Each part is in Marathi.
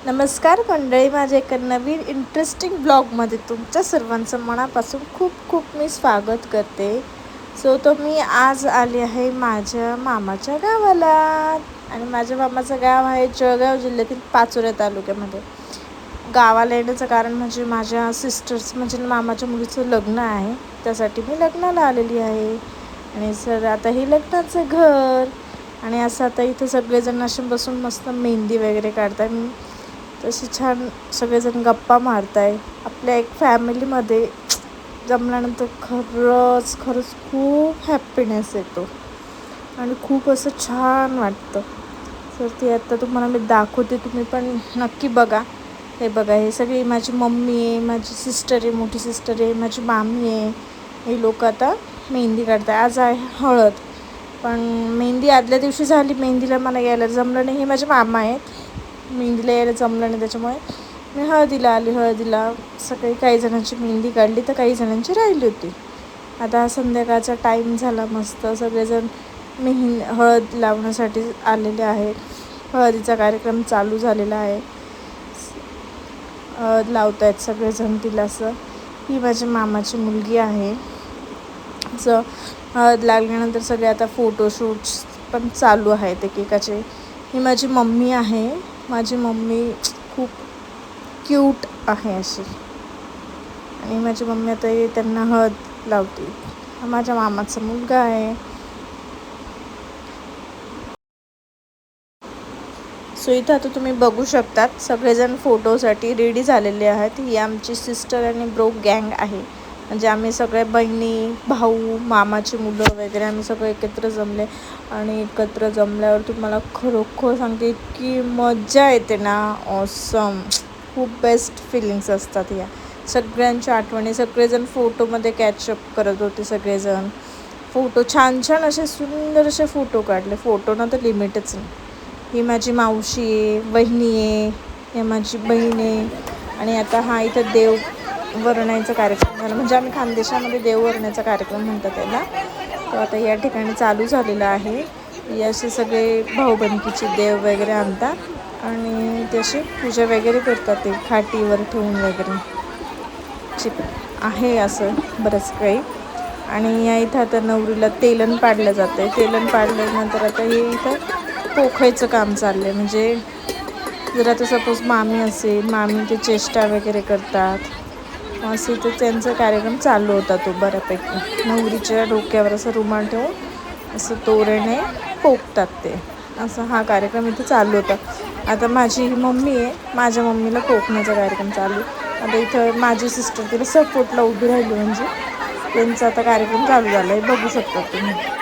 नमस्कार मंडळी, माझ्या एका नवीन इंटरेस्टिंग ब्लॉगमध्ये तुमच्या सर्वांचं मनापासून खूप खूप मी स्वागत करते. तो मी आज आले आहे माझ्या मामाच्या गावाला. आणि माझ्या मामाचं गाव आहे जळगाव जिल्ह्यातील पाचोरा तालुक्यामध्ये. गावाला येण्याचं कारण म्हणजे माझ्या सिस्टर्स म्हणजे मामाच्या मुलीचं लग्न आहे, त्यासाठी मी लग्नाला आलेली आहे. आणि आता हे लग्नाचं घर. आणि असं आता इथं सगळेजण असे बसून मस्त मेहंदी वगैरे काढतात. तशी छान सगळेजण गप्पा मारत आहे. आपल्या एक फॅमिलीमध्ये जमल्यानंतर खरंच खूप हॅपीनेस येतो आणि खूप असं छान वाटतं. तर ते आता तुम्हाला मी दाखवते, तुम्ही पण नक्की बघा. हे बघा, हे सगळी माझी मम्मी आहे, माझी सिस्टर आहे, मोठी सिस्टर आहे, माझी मामी आहे. हे लोक आता मेहंदी काढतात. आज आहे हळद, पण मेहंदी आदल्या दिवशी झाली. मेहंदीला मला यायला जमलं नाही. हे माझे मामा आहेत, मेहंदीला यायला जमलं नाही, त्याच्यामुळे मी हळदीला आली. हळदीला सकाळी काही जणांची मेहंदी काढली तर काही जणांची राहिली होती. आता संध्याकाळचा टाईम झाला, मस्त सगळेजण हळद लावण्यासाठी आलेले आहेत. हळदीचा कार्यक्रम चालू झालेला आहे. हळद लावत आहेत सगळेजण तिला. असं ही माझ्या मामाची मुलगी आहे. असं हळद लागल्यानंतर सगळे आता फोटोशूट्स पण चालू आहेत एकेकाचे. ही माझी मम्मी आहे. माझी मम्मी खूप क्यूट आहे अशी. आणि माझी मम्मी आता त्यांना हळद लावते. हा माझ्या मामाचा मुलगा आहे. इथं आता तुम्ही बघू शकतात सगळेजण फोटोसाठी रेडी झालेले आहेत. ही आमची सिस्टर आणि ब्रो गँग आहे. म्हणजे आम्ही सगळे बहिणी, भाऊ, मामाची मुलं वगैरे आम्ही सगळे एकत्र जमले. आणि एकत्र जमल्यावर तुम्हाला खरोखर सांगते, इतकी मजा येते ना, ऑसम. खूप बेस्ट फिलिंग्स असतात या सगळ्यांच्या आठवणी. सगळेजण फोटोमध्ये कॅचअप करत होते. सगळेजण फोटो छान छान असे सुंदर असे फोटो काढले. फोटोना तर लिमिटच नाही. ही माझी मावशी आहे, वहिनी आहे, हे माझी बहीण आहे. आणि आता हा इथं देव वरण्याचा कार्यक्रम झाला, म्हणजे आम्ही खानदेशामध्ये देव वरण्याचा कार्यक्रम म्हणतात त्याला. तो आता या ठिकाणी चालू झालेला आहे. हे असे सगळे भाऊबंदकीचे देव वगैरे आणतात आणि त्याची पूजा वगैरे करतात, ते खाटीवर ठेवून वगैरे आहे असं बरंच काही. आणि या इथं आता नवरीला तेलन पाडलं जातं आहे. तेलन पाडल्यानंतर आता हे इथं पोखायचं काम चाललं आहे. म्हणजे जर आता सपोज मामी असेल, मामी ते चेष्टा वगैरे करतात, असं तर त्यांचा कार्यक्रम चालू होता तो बऱ्यापैकी. नवरीच्या डोक्यावर असं रुमाल ठेवून असं तोरणे पोखतात ते, असं हा कार्यक्रम इथं चालू होता. आता माझी मम्मी आहे, माझ्या मम्मीला पोखण्याचा कार्यक्रम चालू. आता इथं माझी सिस्टर तिला सपोर्टला उभी राहिली, म्हणजे त्यांचा आता कार्यक्रम चालू झाला आहे, बघू शकता तुम्ही.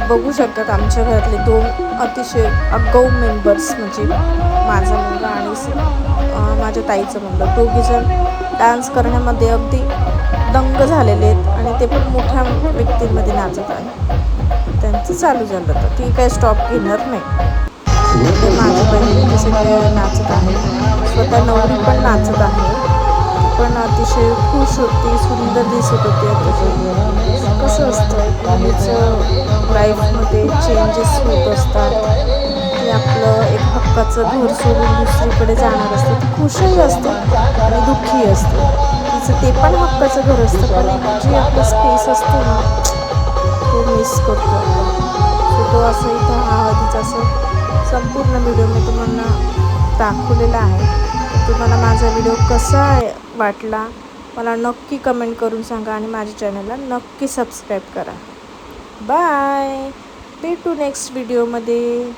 बघू शकतात आमच्या घरातले 2 अतिशय आगाऊ मेंबर्स म्हणजे माझा मुलगा आणि माझ्या ताईचा मुलगा, दोघीजण डान्स करण्यामध्ये अगदी दंग झालेले आहेत आणि ते पण मोठ्या व्यक्तींमध्ये नाचत आहे. त्यांचं चालू झालं तर ती काही स्टॉप घेणार नाही. ते माझी बहीण ते सगळे नाचत आहे, स्वतः नवरी पण नाचत आहे. पण अतिशय खुश होती, सुंदर दिसत होती. अतिशय कसं असतं मुलीचं लाईफमध्ये चेंजेस होत असतात. ती आपलं एक हक्काचं घर सोडून दुसरीकडे जाणार असते, ती खुशही असते आणि दुःखी असते. तिचं ते पण हक्काचं घर असतं, पण एक जी आपलं स्पेस असतो ना तो मिस करतो आपण. सो तो असं इथं हा आधीच असं संपूर्ण व्हिडिओ मी तुम्हाला दाखवलेला आहे. तुम्हाला माझा व्हिडिओ कसा वाटला मला नक्की कमेंट करून सांगा आणि माझ्या चॅनलला नक्की सबस्क्राईब करा. बाय, भेटू नेक्स्ट व्हिडिओमध्ये.